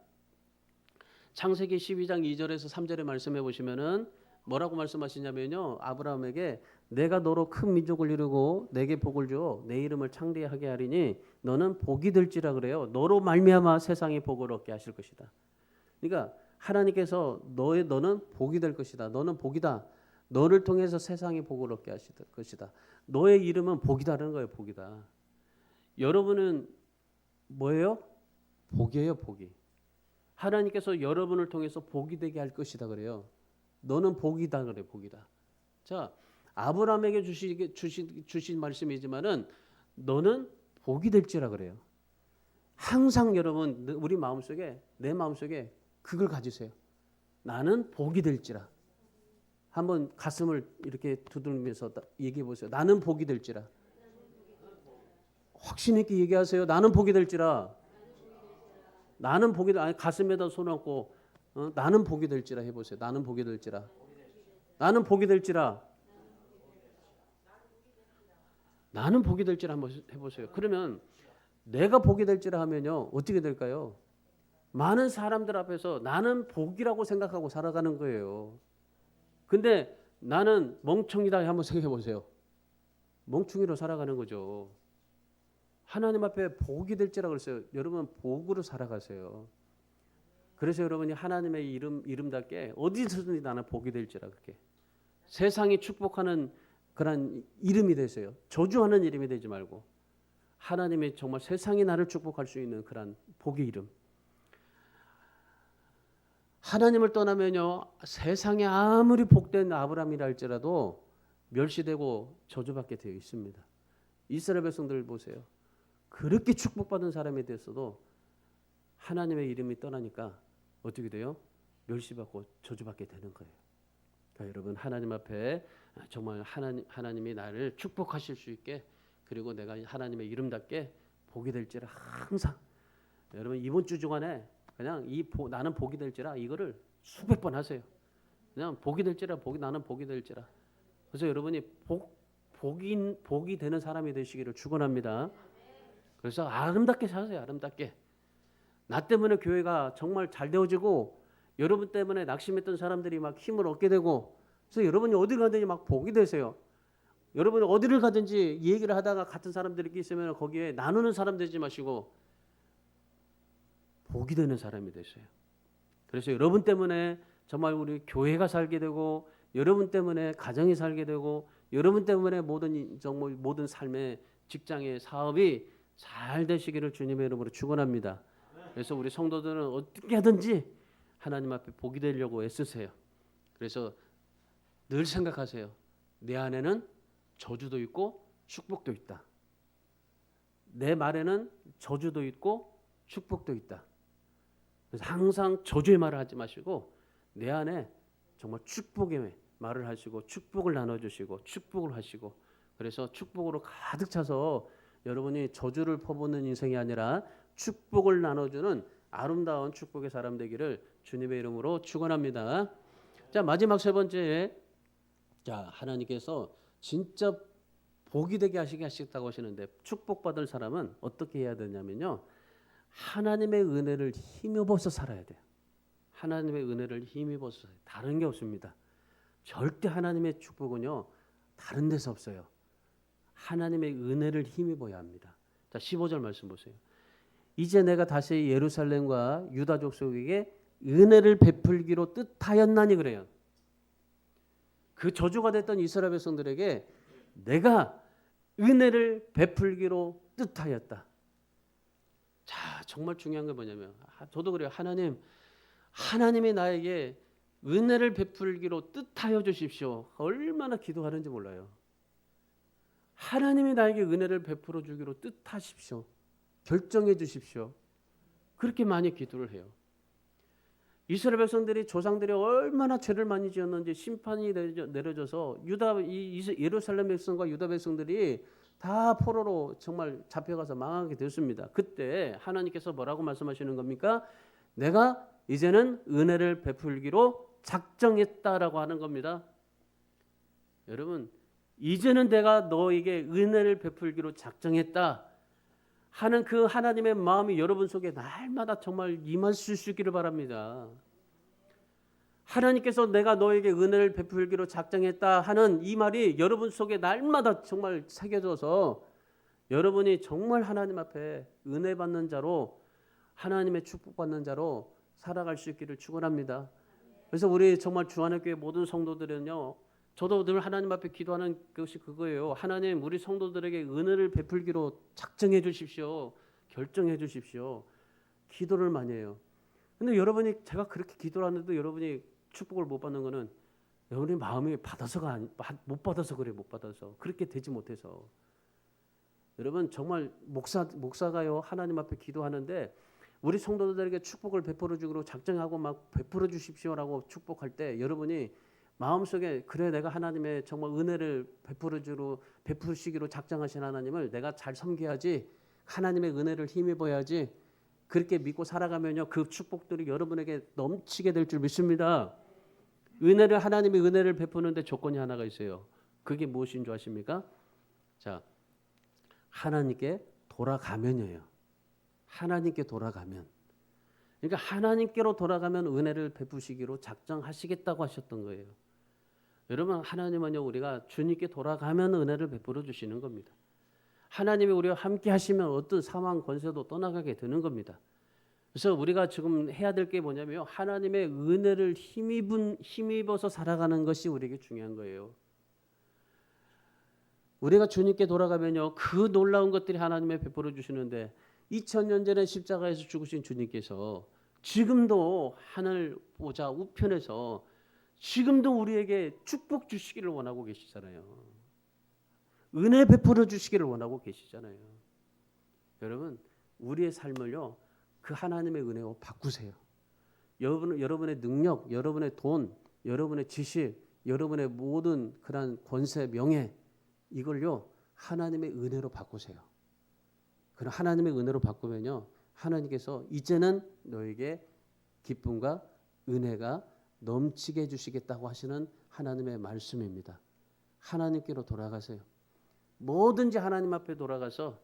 창세기 12장 2절에서 3절에 말씀해 보시면은 뭐라고 말씀하시냐면요. 아브라함에게 내가 너로 큰 민족을 이루고 내게 복을 주어 내 이름을 창대하게 하리니 너는 복이 될지라 그래요. 너로 말미암아 세상이 복을 얻게 하실 것이다. 그러니까 하나님께서 너는 복이 될 것이다. 너는 복이다. 너를 통해서 세상이 복을 얻게 하실 것이다. 너의 이름은 복이다라는 거예요. 복이다. 여러분은 뭐예요? 복이에요. 복이. 하나님께서 여러분을 통해서 복이 되게 할 것이다 그래요. 너는 복이다 그래. 복이다. 자, 아브라함에게 주신 말씀이지만은 너는 복이 될지라 그래요. 항상 여러분 우리 마음속에 내 마음속에 그걸 가지세요. 나는 복이 될지라. 한번 가슴을 이렇게 두들면서 얘기해 보세요. 나는 복이 될지라. 확신 있게 얘기하세요. 나는 복이 될지라. 나는 복이 아니 가슴에다 손 얹고 나는 복이 될지라 해보세요. 나는 복이 될지라. 나는 복이 될지라. 나는 복이 될지라 한번 해보세요. 그러면 내가 복이 될지라 하면요 어떻게 될까요? 많은 사람들 앞에서 나는 복이라고 생각하고 살아가는 거예요. 근데 나는 멍청이다 한번 생각해 보세요. 멍충이로 살아가는 거죠. 하나님 앞에 복이 될지라 그랬어요. 여러분 복으로 살아가세요. 그래서 여러분이 하나님의 이름답게 어디서든지 나는 복이 될지라 그렇게 세상이 축복하는 그런 이름이 되세요. 저주하는 이름이 되지 말고 하나님의 정말 세상이 나를 축복할 수 있는 그런 복의 이름. 하나님을 떠나면요, 세상에 아무리 복된 아브라함이라 할지라도 멸시되고 저주받게 되어 있습니다. 이스라엘 백성들 보세요. 그렇게 축복받은 사람에 대해서도 하나님의 이름이 떠나니까 어떻게 돼요? 멸시받고 저주받게 되는 거예요. 그러니까 여러분, 하나님 앞에 정말 하나님이 나를 축복하실 수 있게, 그리고 내가 하나님의 이름답게 복이 될지라 항상, 여러분 이번 주 주간에 그냥 나는 복이 될지라 이거를 수백 번 하세요. 그냥 복이 될지라, 나는 복이 될지라. 그래서 여러분이 복이 되는 사람이 되시기를 축원합니다. 그래서 아름답게 사세요. 아름답게. 나 때문에 교회가 정말 잘 되어지고, 여러분 때문에 낙심했던 사람들이 막 힘을 얻게 되고, 그래서 여러분이 어딜 가든지 막 복이 되세요. 여러분이 어디를 가든지 얘기를 하다가 같은 사람들이 있으면 거기에 나누는 사람 되지 마시고 복이 되는 사람이 되세요. 그래서 여러분 때문에 정말 우리 교회가 살게 되고, 여러분 때문에 가정이 살게 되고, 여러분 때문에 모든 삶의 직장의 사업이 잘 되시기를 주님의 이름으로 축원합니다. 그래서 우리 성도들은 어떻게 하든지 하나님 앞에 복이 되려고 애쓰세요. 그래서 늘 생각하세요. 내 안에는 저주도 있고 축복도 있다. 내 말에는 저주도 있고 축복도 있다. 그래서 항상 저주의 말을 하지 마시고 내 안에 정말 축복의 말을 하시고 축복을 나눠주시고 축복을 하시고, 그래서 축복으로 가득 차서 여러분이 저주를 퍼붓는 인생이 아니라 축복을 나눠주는 아름다운 축복의 사람 되기를 주님의 이름으로 축원합니다. 자, 마지막 세 번째, 자, 하나님께서 진짜 복이 되게 하시겠다고 하시는데, 축복받을 사람은 어떻게 해야 되냐면요, 하나님의 은혜를 힘입어서 살아야 돼요. 하나님의 은혜를 힘입어서 살아야 돼요. 다른 게 없습니다. 절대 하나님의 축복은요 다른 데서 없어요. 하나님의 은혜를 힘입어야 합니다. 자, 15절 말씀 보세요. 이제 내가 다시 예루살렘과 유다 족속에게 은혜를 베풀기로 뜻하였나니, 그래요. 그 저주가 됐던 이스라엘 백성들에게 내가 은혜를 베풀기로 뜻하였다. 자, 정말 중요한 게 뭐냐면, 저도 그래요. 하나님이 나에게 은혜를 베풀기로 뜻하여 주십시오. 얼마나 기도하는지 몰라요. 하나님이 나에게 은혜를 베풀어 주기로 뜻하십시오. 결정해 주십시오. 그렇게 많이 기도를 해요. 이스라엘 백성들이, 조상들이 얼마나 죄를 많이 지었는지 심판이 내려져서 예루살렘 백성과 유다 백성들이 다 포로로 정말 잡혀가서 망하게 됐습니다. 그때 하나님께서 뭐라고 말씀하시는 겁니까? 내가 이제는 은혜를 베풀기로 작정했다라고 하는 겁니다. 여러분, 이제는 내가 너에게 은혜를 베풀기로 작정했다 하는 그 하나님의 마음이 여러분 속에 날마다 정말 임하실 수 있기를 바랍니다. 하나님께서 내가 너에게 은혜를 베풀기로 작정했다 하는 이 말이 여러분 속에 날마다 정말 새겨져서 여러분이 정말 하나님 앞에 은혜 받는 자로, 하나님의 축복받는 자로 살아갈 수 있기를 축원합니다. 그래서 우리 정말 주안의교회 모든 성도들은요, 저도 늘 하나님 앞에 기도하는 것이 그거예요. 하나님, 우리 성도들에게 은혜를 베풀기로 작정해 주십시오. 결정해 주십시오. 기도를 많이 해요. 근데 여러분이, 제가 그렇게 기도를 하는데도 여러분이 축복을 못 받는 거는 여러분의 마음이 못 받아서 그래요. 못 받아서. 그렇게 되지 못해서. 여러분, 정말 목사가요, 하나님 앞에 기도하는데 우리 성도들에게 축복을 베풀어 주기로 작정하고 막 베풀어 주십시오라고 축복할 때 여러분이 마음속에, 그래, 내가 하나님의 정말 은혜를 베푸시기로 작정하신 하나님을 내가 잘 섬겨야지, 하나님의 은혜를 힘입어야지, 그렇게 믿고 살아가면요, 그 축복들이 여러분에게 넘치게 될 줄 믿습니다. 하나님의 은혜를 베푸는데 조건이 하나가 있어요. 그게 무엇인 줄 아십니까? 자, 하나님께 돌아가면이에요. 하나님께 돌아가면. 그러니까 하나님께로 돌아가면 은혜를 베푸시기로 작정하시겠다고 하셨던 거예요. 여러분, 하나님은요, 우리가 주님께 돌아가면 은혜를 베풀어 주시는 겁니다. 하나님이 우리와 함께 하시면 어떤 상황 권세도 떠나가게 되는 겁니다. 그래서 우리가 지금 해야 될 게 뭐냐면, 하나님의 은혜를 힘입어서 살아가는 것이 우리에게 중요한 거예요. 우리가 주님께 돌아가면요, 그 놀라운 것들이 하나님의 베풀어 주시는데, 2000년 전에 십자가에서 죽으신 주님께서 지금도 하늘 보좌 우편에서 지금도 우리에게 축복 주시기를 원하고 계시잖아요. 은혜 베풀어 주시기를 원하고 계시잖아요. 여러분, 우리의 삶을요, 그 하나님의 은혜로 바꾸세요. 여러분의 능력, 여러분의 돈, 여러분의 지식, 여러분의 모든 그런 권세, 명예, 이걸요 하나님의 은혜로 바꾸세요. 그럼 하나님의 은혜로 바꾸면요, 하나님께서 이제는 너에게 기쁨과 은혜가 넘치게 해주시겠다고 하시는 하나님의 말씀입니다. 하나님께로 돌아가세요. 뭐든지 하나님 앞에 돌아가서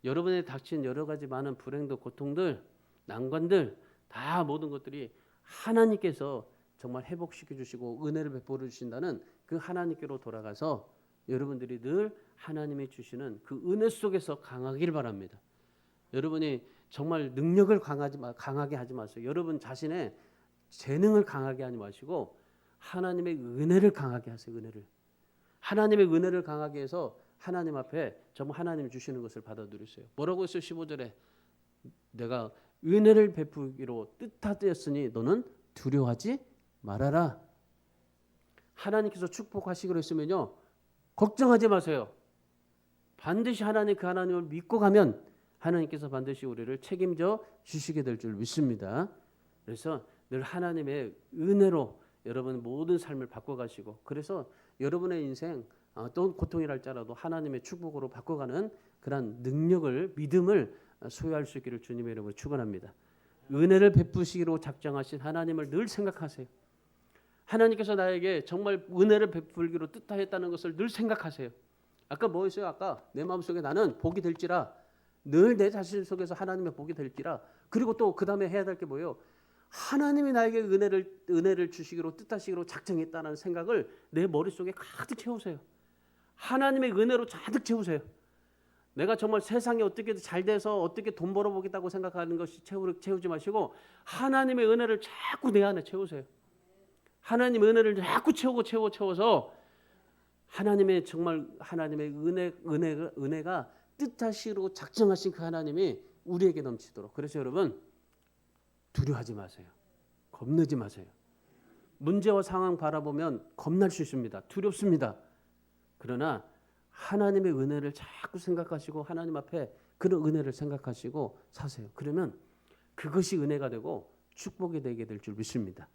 여러분의 닥친 여러 가지 많은 불행도, 고통들, 난관들, 다 모든 것들이 하나님께서 정말 회복시켜 주시고 은혜를 베풀어 주신다는 그 하나님께로 돌아가서 여러분들이 늘 하나님이 주시는 그 은혜 속에서 강하길 바랍니다. 여러분이 정말 능력을 강하게 하지 마세요. 여러분 자신의 재능을 강하게 하지 마시고 하나님의 은혜를 강하게 하세요. 은혜를. 하나님의 은혜를 강하게 해서 하나님 앞에 정말 하나님이 주시는 것을 받아들이세요. 뭐라고 했어요? 15절에 내가 은혜를 베푸기로 뜻하였으니 너는 두려워하지 말아라. 하나님께서 축복하시기로 했으면요, 걱정하지 마세요. 반드시 하나님, 그 하나님을 믿고 가면 하나님께서 반드시 우리를 책임져 주시게 될 줄 믿습니다. 그래서 늘 하나님의 은혜로 여러분 모든 삶을 바꿔가시고, 그래서 여러분의 인생 또 고통이랄지라도 하나님의 축복으로 바꿔가는 그런 능력을, 믿음을 소유할 수 있기를 주님의 이름으로 축원합니다. 은혜를 베푸시기로 작정하신 하나님을 늘 생각하세요. 하나님께서 나에게 정말 은혜를 베풀기로 뜻하였다는 것을 늘 생각하세요. 아까 뭐였어요? 아까 내 마음속에 나는 복이 될지라, 늘 내 자신 속에서 하나님의 복이 될지라. 그리고 또 그 다음에 해야 될 게 뭐예요? 하나님이 나에게 은혜를 주시기로 뜻하시기로 작정했다는 생각을 내 머릿속에 가득 채우세요. 하나님의 은혜로 가득 채우세요. 내가 정말 세상에 어떻게 잘 돼서 어떻게 돈 벌어보겠다고 생각하는 것이 채우지 마시고 하나님의 은혜를 자꾸 내 안에 채우세요. 하나님의 은혜를 자꾸 채워서 하나님의 정말 하나님의 은혜가 뜻하시기로 작정하신 그 하나님이 우리에게 넘치도록. 그래서 여러분 두려워하지 마세요. 겁내지 마세요. 문제와 상황 바라보면 겁날 수 있습니다. 두렵습니다. 그러나 하나님의 은혜를 자꾸 생각하시고 하나님 앞에 그런 은혜를 생각하시고 사세요. 그러면 그것이 은혜가 되고 축복이 되게 될 줄 믿습니다.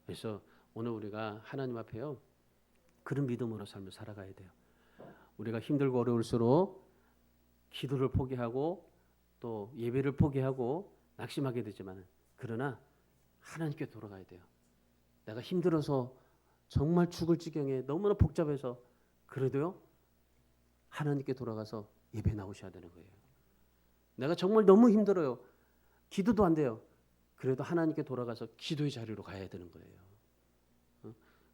그래서 오늘 우리가 하나님 앞에요, 그런 믿음으로 삶을 살아가야 돼요. 우리가 힘들고 어려울수록 기도를 포기하고 또 예배를 포기하고 낙심하게 되지만, 그러나 하나님께 돌아가야 돼요. 내가 힘들어서 정말 죽을 지경에 너무나 복잡해서 그래도요, 하나님께 돌아가서 예배 나오셔야 되는 거예요. 내가 정말 너무 힘들어요. 기도도 안 돼요. 그래도 하나님께 돌아가서 기도의 자리로 가야 되는 거예요.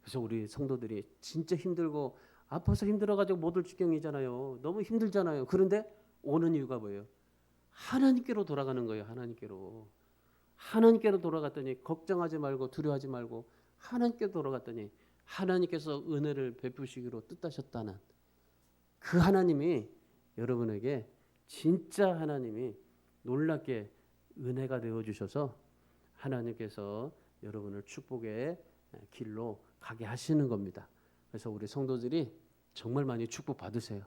그래서 우리 성도들이 진짜 힘들고 아파서 힘들어가지고 못 올 지경이잖아요. 너무 힘들잖아요. 그런데 오는 이유가 뭐예요? 하나님께로 돌아가는 거예요. 하나님께로 돌아갔더니 걱정하지 말고 두려워하지 말고 하나님께 돌아갔더니 하나님께서 은혜를 베푸시기로 뜻하셨다는 그 하나님이 여러분에게 진짜 하나님이 놀랍게 은혜가 되어주셔서 하나님께서 여러분을 축복의 길로 가게 하시는 겁니다. 그래서 우리 성도들이 정말 많이 축복 받으세요.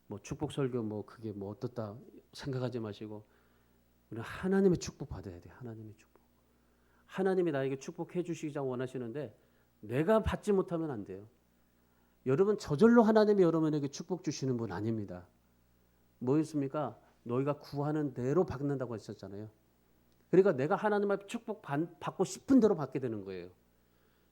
뭐 축복 설교 뭐 그게 뭐 어떻다 생각하지 마시고 우리 하나님의 축복 받아야 돼요. 하나님의 축복. 하나님이 나에게 축복해 주시자 원하시는데 내가 받지 못하면 안 돼요. 여러분 저절로 하나님이 여러분에게 축복 주시는 분 아닙니다. 뭐였습니까? 너희가 구하는 대로 받는다고 했었잖아요. 그러니까 내가 하나님 앞에 축복 받고 싶은 대로 받게 되는 거예요.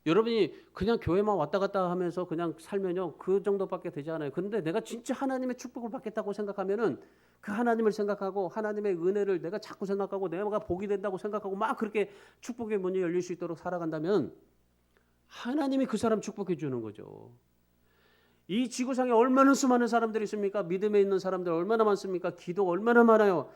여러분이 그냥 교회만 왔다 갔다 하면서 그냥 살면요 그 정도밖에 되지 않아요. 그런데 내가 진짜 하나님의 축복을 받겠다고 생각하면은 그 하나님을 생각하고 하나님의 은혜를 내가 자꾸 생각하고 내가 복이 된다고 생각하고 막 그렇게 축복의 문이 열릴 수 있도록 살아간다면 하나님이 그 사람 축복해 주는 거죠. 이 지구상에 얼마나 수많은 사람들이 있습니까? 믿음에 있는 사람들 얼마나 많습니까? 기도 얼마나 많아요.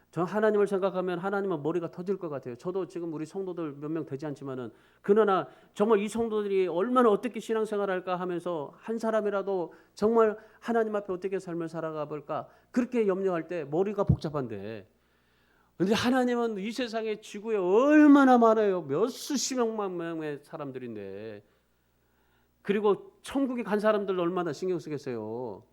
저 하나님을 생각하면 하나님은 머리가 터질 것 같아요. 저도 지금 우리 성도들 몇 명 되지 않지만은 그러나 정말 이 성도들이 얼마나 어떻게 신앙생활할까 하면서 한 사람이라도 정말 하나님 앞에 어떻게 삶을 살아가 볼까 그렇게 염려할 때 머리가 복잡한데 그런데 하나님은 이 세상에 지구에 얼마나 많아요. 몇 수십억만 명의 사람들인데, 그리고 천국에 간 사람들 얼마나 신경 쓰겠어요.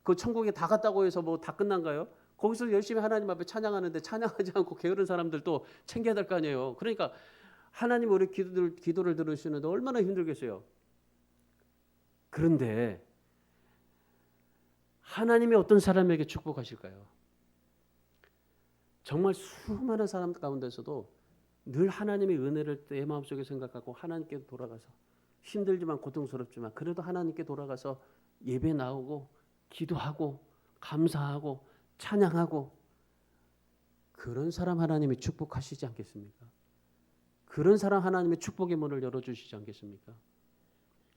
그 천국에 다 갔다고 해서 뭐 다 끝난가요? 거기서 열심히 하나님 앞에 찬양하는데 찬양하지 않고 게으른 사람들도 챙겨야 될 거 아니에요. 그러니까 하나님 우리 기도를 들으시는데 얼마나 힘들겠어요. 그런데 하나님이 어떤 사람에게 축복하실까요? 정말 수많은 사람 가운데서도 늘 하나님의 은혜를 내 마음속에 생각하고 하나님께 돌아가서 힘들지만 고통스럽지만 그래도 하나님께 돌아가서 예배 나오고 기도하고 감사하고 찬양하고, 그런 사람 하나님이 축복하시지 않겠습니까? 그런 사람 하나님의 축복의 문을 열어주시지 않겠습니까?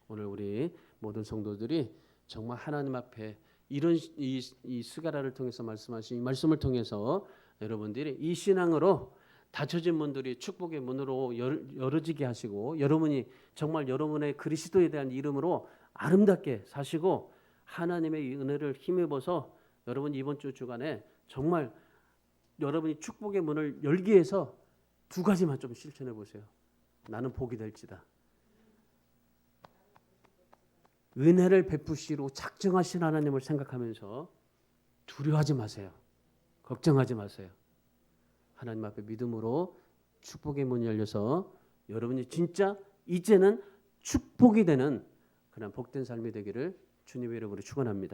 오늘 우리 모든 성도들이 정말 하나님 앞에 이런 이 스가랴를 통해서 말씀하신 이 말씀을 통해서 여러분들이 이 신앙으로 닫혀진 문들이 축복의 문으로 열어지게 하시고, 여러분이 정말 여러분의 그리스도에 대한 이름으로 아름답게 사시고 하나님의 은혜를 힘입어서 여러분 이번 주간에 정말 여러분이 축복의 문을 열기 위해서 두 가지만 좀 실천해 보세요. 나는 복이 될지다. 은혜를 베푸시로 작정하신 하나님을 생각하면서 두려워하지 마세요. 걱정하지 마세요. 하나님 앞에 믿음으로 축복의 문이 열려서 여러분이 진짜 이제는 축복이 되는 그런 복된 삶이 되기를 주님의 이름으로 축원합니다.